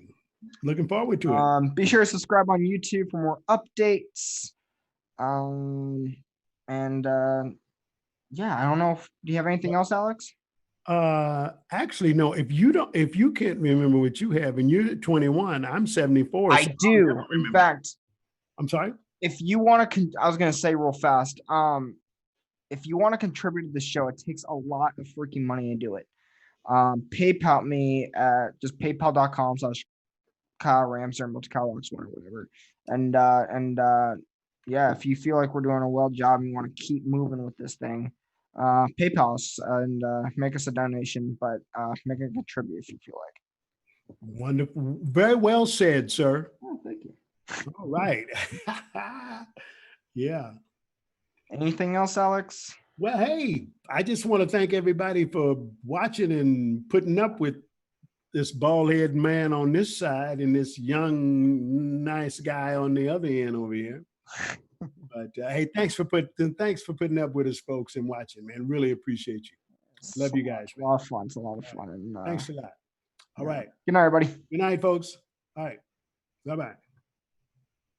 Looking forward to it. Be sure to subscribe on YouTube for more updates. And yeah, I don't know. Do you have anything else, Alex? Actually, no, if you can't remember what you have and you're 21, I'm 74. I So I'll do. never In remember. fact, I'm sorry. if you want to, I was gonna say real fast. If you want to contribute to the show, it takes a lot of freaking money to do it. PayPal me at just paypal.com/Kyle Ramsey or Kyle Oxford or whatever. And yeah, if you feel like we're doing a well job and you want to keep moving with this thing, PayPal us and make us a donation, but make a contribute if you feel like. Wonderful. Very well said, sir. Oh, thank you. All right. Yeah. Anything else, Alex? Well, hey, I just want to thank everybody for watching and putting up with this bald-headed man on this side and this young, nice guy on the other end over here. But hey, thanks for putting up with us, folks, and watching, man. Really appreciate you. Love you guys. It's a lot of fun. It's a lot of fun. And, Thanks a lot. All right. Good night, everybody. Good night, folks. All right. Bye-bye.